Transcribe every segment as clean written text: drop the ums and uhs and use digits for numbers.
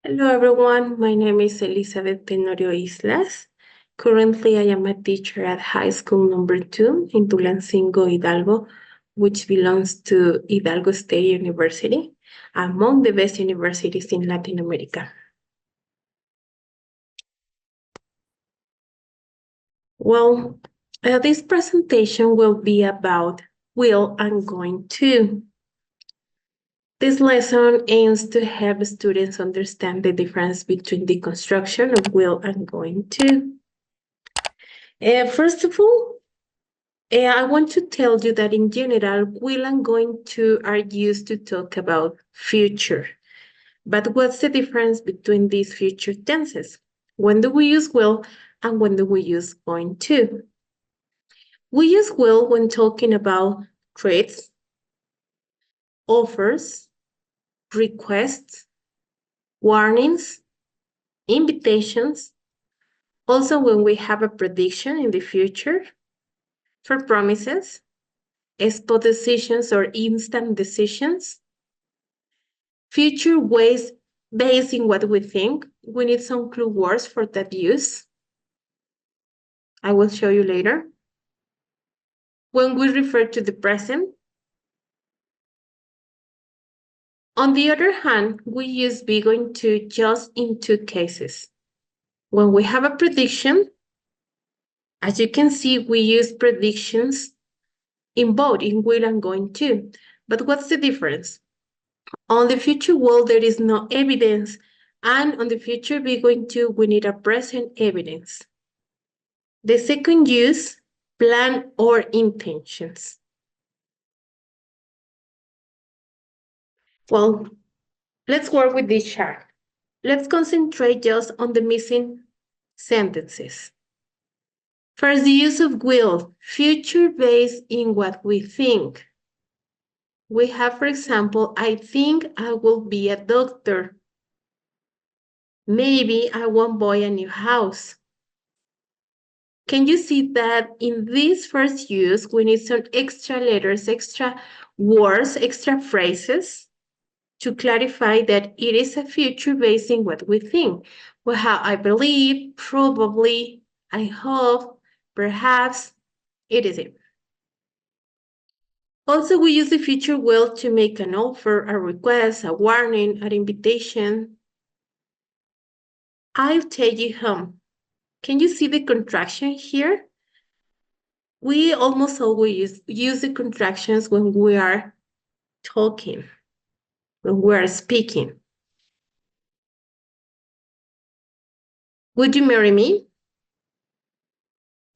Hello everyone, my name is Elizabeth Tenorio Islas. Currently, I am a teacher at high school number 2 in Tulancingo, Hidalgo, which belongs to Hidalgo State University, among the best universities in Latin America. Well, this presentation will be about will and going to. This lesson aims to help students understand the difference between the construction of will and going to. First of all, I want to tell you that in general, will and going to are used to talk about future. But what's the difference between these future tenses? When do we use will and when do we use going to? We use will when talking about threats, offers, requests, warnings, invitations. Also, when we have a prediction in the future, for promises, spot decisions or instant decisions, future ways based in what we think. We need some clue words for that use. I will show you later. When we refer to the present. On the other hand, we use be going to just in two cases. When we have a prediction, as you can see, we use predictions in both, in will and going to. But what's the difference? On the future world, there is no evidence, and on the future be going to, we need a present evidence. The second use, plan or intentions. Well, let's work with this chart. Let's concentrate just on the missing sentences. First, the use of will, future based in what we think. We have, for example, I think I will be a doctor. Maybe I won't buy a new house. Can you see that in this first use, we need some extra letters, extra words, extra phrases to clarify that it is a future based in what we think. Well, how I believe, probably, I hope, perhaps, it is it. Also, we use the future will to make an offer, a request, a warning, an invitation. I'll take you home. Can you see the contraction here? We almost always use the contractions when we are talking, when we are speaking. Would you marry me?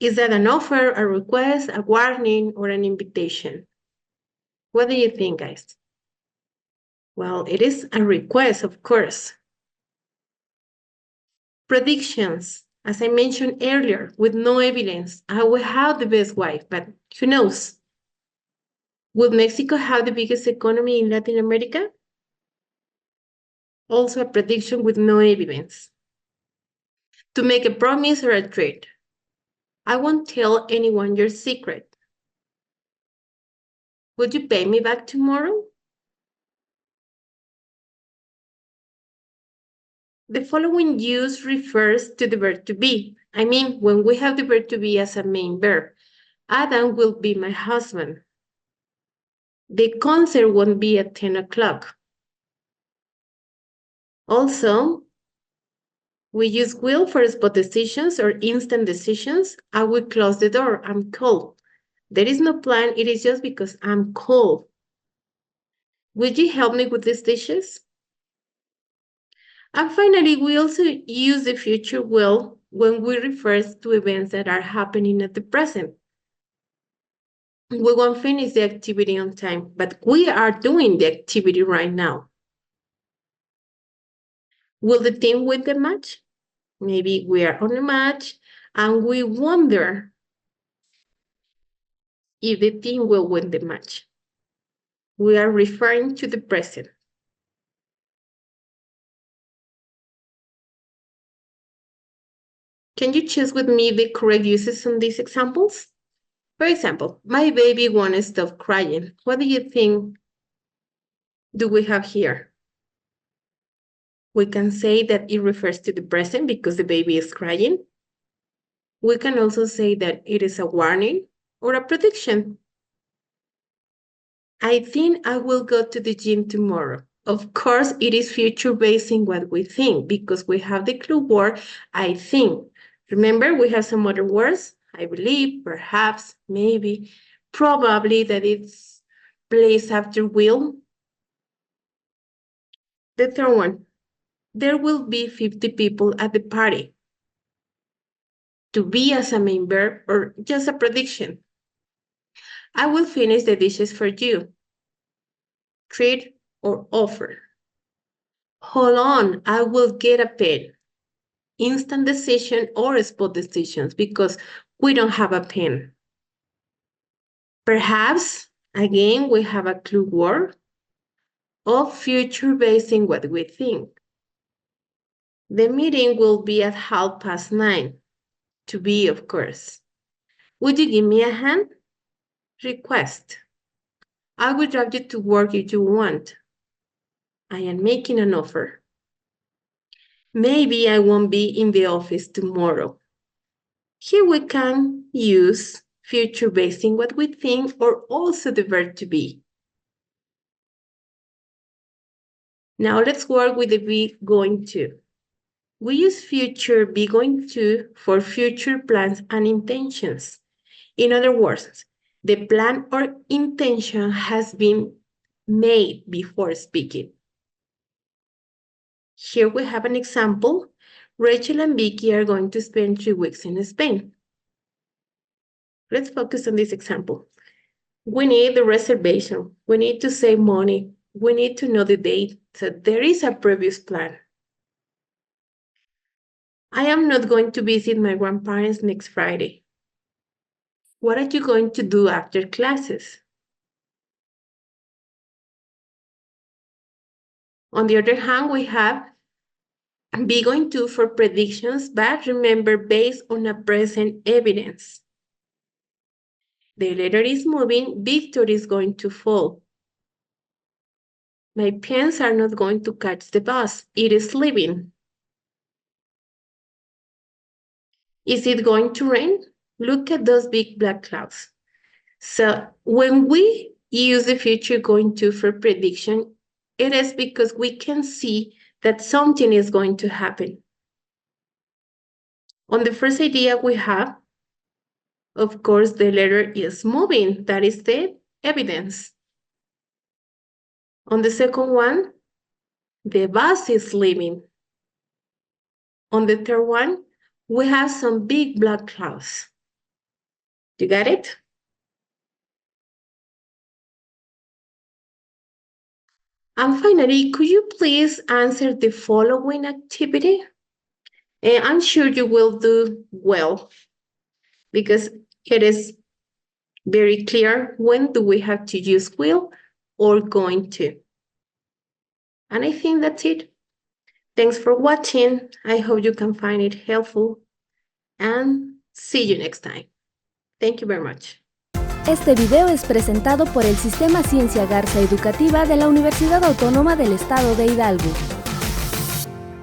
Is that an offer, a request, a warning, or an invitation? What do you think, guys? Well, it is a request, of course. Predictions, as I mentioned earlier, with no evidence. I will have the best wife, but who knows? Will Mexico have the biggest economy in Latin America? Also a prediction with no evidence. To make a promise or a threat. I won't tell anyone your secret. Would you pay me back tomorrow? The following use refers to the verb to be. I mean, when we have the verb to be as a main verb. Adam will be my husband. The concert won't be at 10 o'clock. Also, we use will for spot decisions or instant decisions. I will close the door. I'm cold. There is no plan. It is just because I'm cold. Would you help me with these dishes? And finally, we also use the future will when we refer to events that are happening at the present. We won't finish the activity on time, but we are doing the activity right now. Will the team win the match? Maybe we are on a match and we wonder if the team will win the match. We are referring to the present. Can you choose with me the correct uses on these examples? For example, my baby won't stop crying. What do you think do we have here? We can say that it refers to the present because the baby is crying. We can also say that it is a warning or a prediction. I think I will go to the gym tomorrow. Of course, it is future based in what we think because we have the clue word I think. Remember, we have some other words. I believe, perhaps, maybe, probably that it's placed after will. The third one, there will be 50 people at the party. To be as a main verb or just a prediction. I will finish the dishes for you. Treat or offer. Hold on, I will get a pen. Instant decision or spot decisions because we don't have a pen. Perhaps, again, we have a clue word of future based in what we think. The meeting will be at 9:30. To be, of course. Would you give me a hand? Request. I will drive you to work if you want. I am making an offer. Maybe I won't be in the office tomorrow. Here we can use future based in what we think or also the verb to be. Now let's work with the be going to. We use future be going to for future plans and intentions. In other words, the plan or intention has been made before speaking. Here we have an example. Rachel and Vicky are going to spend 3 weeks in Spain. Let's focus on this example. We need the reservation. We need to save money. We need to know the date. So there is a previous plan. I am not going to visit my grandparents next Friday. What are you going to do after classes? On the other hand, we have be going to for predictions, but remember, based on a present evidence. The letter is moving, Victor is going to fall. My parents are not going to catch the bus, it is leaving. Is it going to rain? Look at those big black clouds. So when we use the future going to for prediction, it is because we can see that something is going to happen. On the first idea we have, of course, the letter is moving. That is the evidence. On the second one, the bus is leaving. On the third one, we have some big black clouds. You got it? And finally, could you please answer the following activity? And I'm sure you will do well because it is very clear when do we have to use will or going to. And I think that's it. Thanks for watching. I hope you can find it helpful and see you next time. Thank you very much. Este video es presentado por el Sistema Ciencia Garza Educativa de la Universidad Autónoma del Estado de Hidalgo.